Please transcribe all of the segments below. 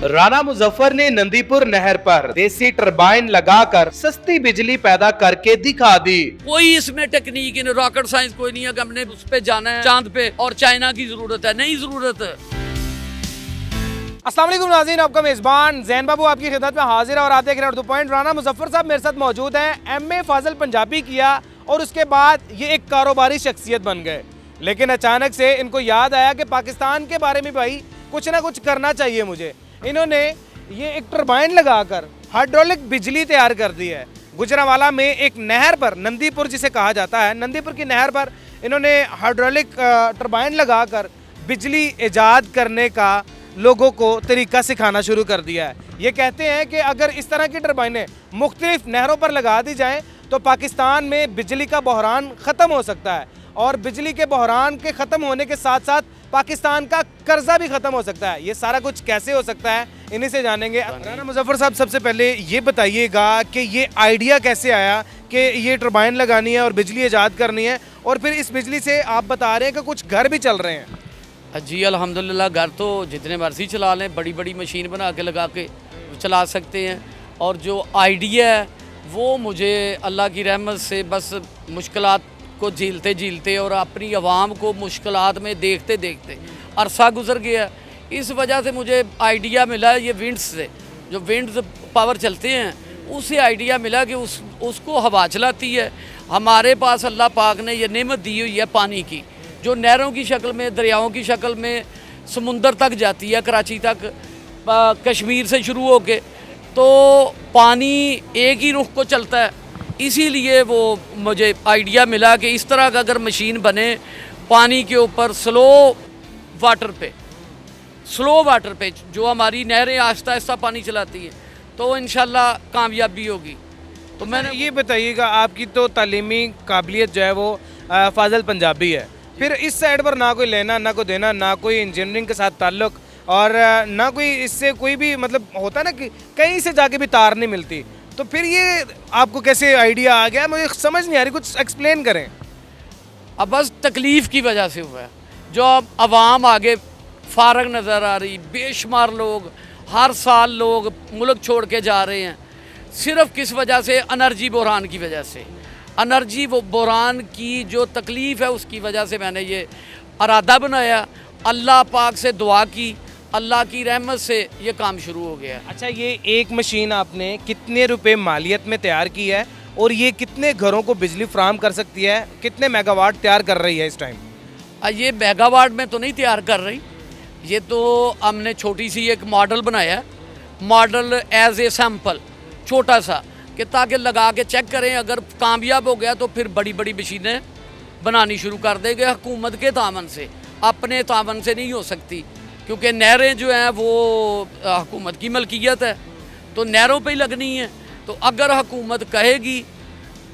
राणा मुजफ्फर ने नंदीपुर नहर पर देसी टरबाइन लगाकर सस्ती बिजली पैदा करके दिखा दी। कोई इसमें टेक्निक इन रॉकेट साइंस कोई नहीं है कि हमने उस पे जाना है चांद पे और चाइना की जरूरत है, नहीं जरूरत है। अस्सलाम वालेकुम नाज़रीन, आपका मेज़बान ज़ैन बाबू आपकी खिदमत में हाजिर है और आते हैं टू पॉइंट। राणा मुजफ्फर साहब मेरे साथ मौजूद हैं। एमए फाजिल पंजाबी किया और उसके बाद ये एक कारोबारी शख्सियत बन गए, लेकिन अचानक से इनको याद आया कि पाकिस्तान के बारे में भाई कुछ ना कुछ करना चाहिए मुझे। इन्होंने ये एक टरबाइन लगाकर हाइड्रोलिक बिजली तैयार कर दी है। गुजरांवाला में एक नहर पर, नंदीपुर जिसे कहा जाता है, नंदीपुर की नहर पर इन्होंने हाइड्रोलिक टरबाइन लगाकर बिजली ईजाद करने का लोगों को तरीका सिखाना शुरू कर दिया है। ये कहते हैं कि अगर इस तरह की टरबाइनें मुख्तलिफ नहरों पर लगा दी जाएं तो पाकिस्तान में बिजली का बहरान ख़त्म हो सकता है और बिजली के बहरान के ख़त्म होने के साथ साथ पाकिस्तान का कर्जा भी ख़त्म हो सकता है। ये सारा कुछ कैसे हो सकता है, इन्हीं से जानेंगे। राणा मुजफ्फर साहब, सबसे पहले ये बताइएगा कि ये आइडिया कैसे आया कि ये टरबाइन लगानी है और बिजली ईजाद करनी है, और फिर इस बिजली से आप बता रहे हैं कि कुछ घर भी चल रहे हैं। जी अल्हम्दुलिल्लाह, घर तो जितने मर्जी चला लें, बड़ी बड़ी मशीन बना के लगा के चला सकते हैं। और जो आइडिया है वो मुझे अल्लाह की रहमत से बस मुश्किलात को झीलते झीलते और अपनी आवाम को मुश्किलात में देखते देखते अरसा गुजर गया। इस वजह से मुझे आइडिया मिला ये विंड्स से, जो विंड्स पावर चलते हैं उससे आइडिया मिला कि उसको हवा चलाती है। हमारे पास अल्लाह पाक ने ये नेमत दी हुई है पानी की, जो नहरों की शक्ल में, दरियाओं की शक्ल में समुंदर तक जाती है, कराची तक, कश्मीर से शुरू होके, तो पानी एक ही रुख को चलता है। इसीलिए वो मुझे आइडिया मिला कि इस तरह का अगर मशीन बने पानी के ऊपर स्लो वाटर पे जो हमारी नहरें आहिस्ता आहिस्ता पानी चलाती हैं, तो इंशाल्लाह कामयाबी होगी। तो मैंने ये बताइएगा, आपकी तो तालीमी काबिलियत जो है वो फाजिल पंजाबी है, फिर इस साइड पर ना कोई लेना ना कोई देना, ना कोई इंजीनियरिंग के साथ ताल्लुक और ना कोई इससे कोई भी मतलब होता है ना कि कहीं से जाके भी तार नहीं मिलती, तो फिर ये आपको कैसे आइडिया आ गया? मुझे समझ नहीं आ रही, कुछ एक्सप्लेन करें। अब बस तकलीफ़ की वजह से हुआ है। जो अब आवाम आगे फारग नज़र आ रही, बेशुमार लोग हर साल लोग मुल्क छोड़ के जा रहे हैं, सिर्फ किस वजह से? एनर्जी बहरान की वजह से। एनर्जी बहरान की जो तकलीफ़ है उसकी वजह से मैंने ये इरादा बनाया, अल्लाह पाक से दुआ की, अल्लाह की रहमत से ये काम शुरू हो गया। अच्छा, ये एक मशीन आपने कितने रुपए मालियत में तैयार की है और ये कितने घरों को बिजली फराहम कर सकती है? कितने मेगावाट तैयार कर रही है इस टाइम? ये मेगावाट में तो नहीं तैयार कर रही, ये तो हमने छोटी सी एक मॉडल बनाया है, मॉडल एज ए सैम्पल छोटा सा, कि ताकि लगा के चेक करें, अगर कामयाब हो गया तो फिर बड़ी बड़ी मशीनें बनानी शुरू कर देंगे हुकूमत के तावन से। अपने तावन से नहीं हो सकती, क्योंकि नहरें जो हैं वो हुकूमत की मलकियत है, तो नहरों पे ही लगनी है। तो अगर हुकूमत कहेगी,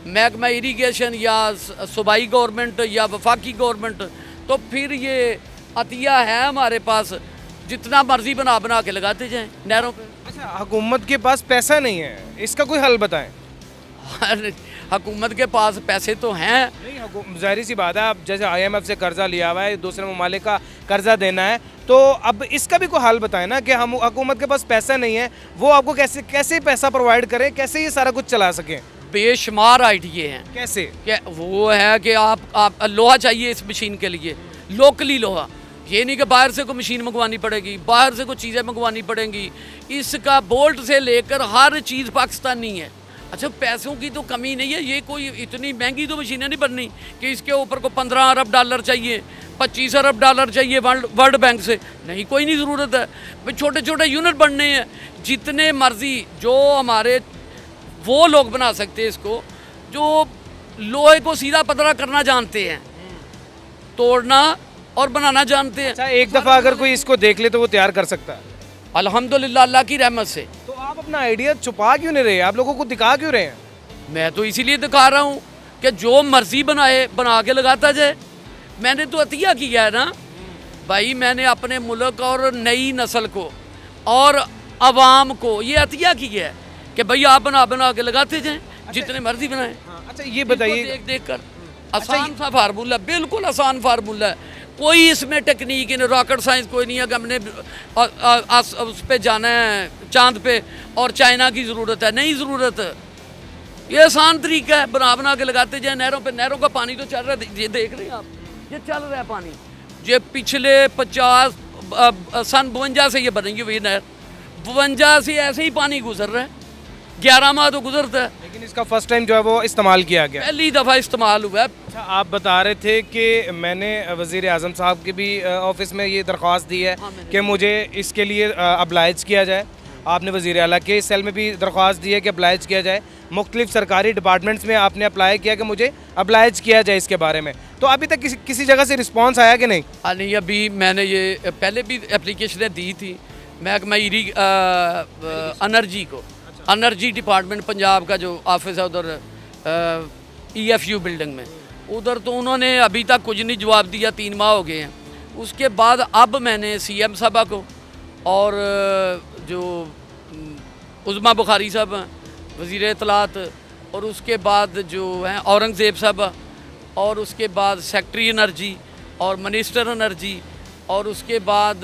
महकमा इरीगेशन या सूबाई गवर्नमेंट या वफाकी गवर्नमेंट, तो फिर ये अतिया है हमारे पास, जितना मर्जी बना बना के लगाते जाएं नहरों पे। अच्छा, हुकूमत के पास पैसा नहीं है, इसका कोई हल बताएं। हुकूमत के पास पैसे तो हैं। नहीं, जाहिर सी बात है, आप जैसे IMF से कर्जा लिया हुआ है, दूसरे ममालिक का कर्जा देना है, तो अब इसका भी कोई हल बताएं ना कि हम हुकूमत के पास पैसा नहीं है, वो आपको कैसे पैसा प्रोवाइड करें, कैसे ये सारा कुछ चला सकें? बेशुमार आइडिये हैं। कैसे? क्या वो है कि आप लोहा चाहिए इस मशीन के लिए, लोकली लोहा, ये नहीं कि बाहर से कोई मशीन मंगवानी पड़ेगी, बाहर से कुछ चीज़ें मंगवानी पड़ेंगी। इसका बोल्ट से लेकर हर चीज़ पाकिस्तानी है। अच्छा, पैसों की तो कमी नहीं है, ये कोई इतनी महंगी तो मशीनें नहीं बननी कि इसके ऊपर को 15 अरब डॉलर चाहिए, 25 अरब डॉलर चाहिए वर्ल्ड बैंक से, नहीं, कोई नहीं ज़रूरत है। भाई छोटे छोटे यूनिट बनने हैं, जितने मर्जी जो हमारे वो लोग बना सकते हैं इसको, जो लोहे को सीधा पतला करना जानते हैं, तोड़ना और बनाना जानते हैं। अच्छा, एक दफ़ा अगर कोई इसको देख ले तो वो तैयार कर सकता है? अल्हम्दुलिल्लाह, अल्लाह की रहमत से। तो आप अपना आइडिया छुपा क्यों नहीं रहे, आप लोगों को दिखा क्यों रहे हैं? मैं तो इसीलिए दिखा रहा हूँ कि जो मर्जी बना के लगाता जाए। मैंने तो अतिया किया है ना भाई, मैंने अपने मुल्क और नई नस्ल को और आवाम को ये अतिया किया है कि भाई आप बना के लगाते जाएं, जितने मर्जी बनाएं। अच्छा, ये बताइए, देख कर आसान सा फार्मूला, बिल्कुल आसान फार्मूला है। कोई इसमें टेक्निक इन रॉकेट साइंस कोई नहीं है कि हमने उस पे जाना है चांद पे और चाइना की ज़रूरत है, नहीं ज़रूरत। ये आसान तरीका है, बना के लगाते जाए नहरों पे। नहरों का पानी तो चल रहा है, ये देख रहे हैं आप, ये चल रहा है पानी। ये पिछले 50 सन 52 से ये बनेंगी हुई नहर, 52 से ऐसे ही पानी गुजर रहा है, 11 माह तो गुजरता है। लेकिन इसका फर्स्ट टाइम जो है वो इस्तेमाल किया गया। पहली दफ़ा इस्तेमाल हुआ है। अच्छा, आप बता रहे थे कि मैंने वज़ीर आज़म साहब के भी ऑफिस में ये दरख्वास्त दी है कि मुझे इसके लिए अब्लाइज किया जाए। आपने वज़ीर आला के सेल में भी दरख्वास्त दी है कि अब्लाइज किया जाए। मुख्तलिफ सरकारी डिपार्टमेंट्स में आपने अप्लाई किया कि मुझे अब्लाइज किया जाए इसके बारे में। तो अभी तक किसी जगह से रिस्पॉन्स आया कि नहीं? नहीं, अभी मैंने ये पहले भी एप्लीकेशनें दी थी महकमा एनर्जी को। एनर्जी डिपार्टमेंट पंजाब का जो ऑफिस है उधर EFU बिल्डिंग में, उधर तो उन्होंने अभी तक कुछ नहीं जवाब दिया, 3 माह हो गए हैं। उसके बाद अब मैंने CM साहबा को और जो उज़मा बुखारी साहब हैं वज़ीर इत्तलात, और उसके बाद जो हैं औरंगज़ेब साहबा, और उसके बाद सेक्रेटरी एनर्जी और मिनिस्टर एनर्जी, और उसके बाद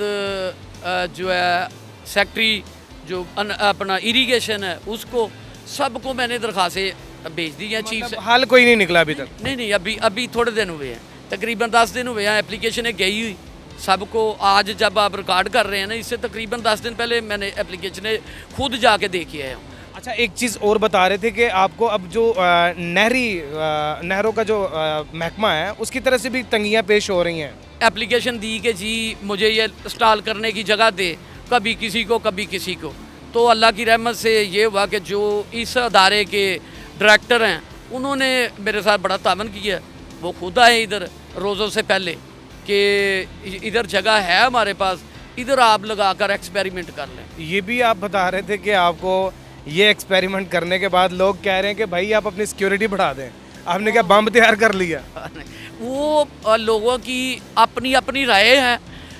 जो है सेक्रेटरी जो अपना इरीगेशन है उसको, सबको मैंने दरख्वास्तें भेज दी हैं चीफ से। हाल कोई नहीं निकला अभी तक? नहीं, अभी थोड़े दिन हुए हैं, तकरीबन 10 दिन हुए हैं एप्लीकेशनें गई हुई सबको। आज जब आप रिकॉर्ड कर रहे हैं ना, इससे तकरीबन 10 दिन पहले मैंने एप्लीकेशनें खुद जाके देखी है। अच्छा, एक चीज़ और बता रहे थे कि आपको अब जो नहरों का जो महकमा है उसकी तरफ से भी तंगियाँ पेश हो रही हैं। एप्लीकेशन दी कि जी मुझे ये इंस्टॉल करने की जगह दे, कभी किसी को कभी किसी को। तो अल्लाह की रहमत से ये हुआ कि जो इस अदारे के डायरेक्टर हैं उन्होंने मेरे साथ बड़ा तावन किया। वो खुद आए इधर रोज़ों से पहले कि इधर जगह है हमारे पास, इधर आप लगा कर एक्सपेरिमेंट कर लें। ये भी आप बता रहे थे कि आपको ये एक्सपेरिमेंट करने के बाद लोग कह रहे हैं कि भाई आप अपनी सिक्योरिटी बढ़ा दें। आपने क्या बम तैयार कर लिया? वो लोगों की अपनी अपनी राय है।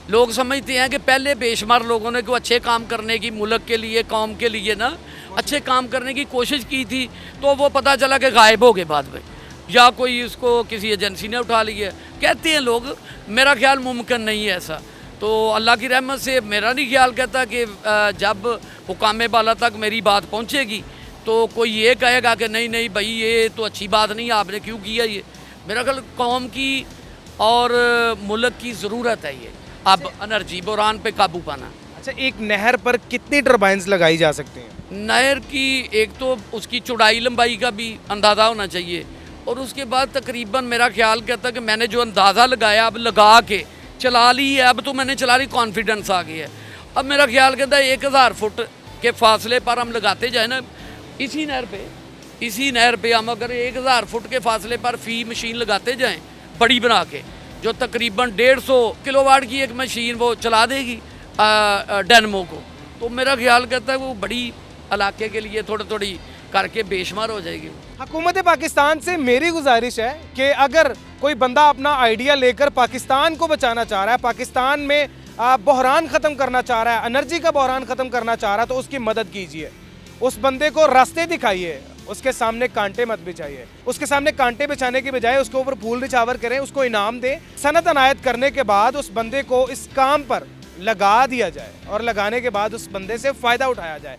लोग समझते हैं कि पहले बेशुमार लोगों ने को अच्छे काम करने की, मुल्क के लिए, कौम के लिए ना अच्छे काम करने की कोशिश की थी, तो वो पता चला कि गायब हो गए बाद में, या कोई उसको किसी एजेंसी ने उठा लिया। कहते हैं लोग, मेरा ख्याल मुमकिन नहीं है ऐसा। तो अल्लाह की रहमत से मेरा नहीं ख्याल कहता कि जब हुकाम बाला तक मेरी बात पहुँचेगी तो कोई ये कहेगा कि नहीं भाई ये तो अच्छी बात नहीं, आपने क्यों किया ये। मेरा ख्याल कौम की और मुल्क की ज़रूरत है ये अब एनर्जी बहरान पे काबू पाना। अच्छा, एक नहर पर कितनी टर्बाइंस लगाई जा सकती हैं? नहर की एक तो उसकी चौड़ाई लंबाई का भी अंदाज़ा होना चाहिए, और उसके बाद तकरीबन मेरा ख्याल कहता है कि मैंने जो अंदाज़ा लगाया अब लगा के चला ली है, अब तो मैंने चला ली, कॉन्फिडेंस आ गया है। अब मेरा ख्याल कहता है 1000 फुट के फासले पर हम लगाते जाए ना, इसी नहर पे हम अगर 1000 फुट के फासले पर फी मशीन लगाते जाएँ बड़ी बना के, जो तकरीबन 150 किलोवाट की एक मशीन वो चला देगी डायनमो को, तो मेरा ख्याल कहता है वो बड़ी इलाके के लिए थोड़ी करके बेशुमार हो जाएगी। हुकूमत पाकिस्तान से मेरी गुजारिश है कि अगर कोई बंदा अपना आइडिया लेकर पाकिस्तान को बचाना चाह रहा है, पाकिस्तान में बहरान ख़त्म करना चाह रहा है, एनर्जी का बहरान ख़त्म करना चाह रहा है, तो उसकी मदद कीजिए। उस बंदे को रास्ते दिखाइए, उसके सामने कांटे मत बिछाइए। उसके सामने कांटे बिछाने की बजाय उसके ऊपर फूल निछावर करें, उसको इनाम दें। सनत अनायत करने के बाद उस बंदे को इस काम पर लगा दिया जाए और लगाने के बाद उस बंदे से फ़ायदा उठाया जाए।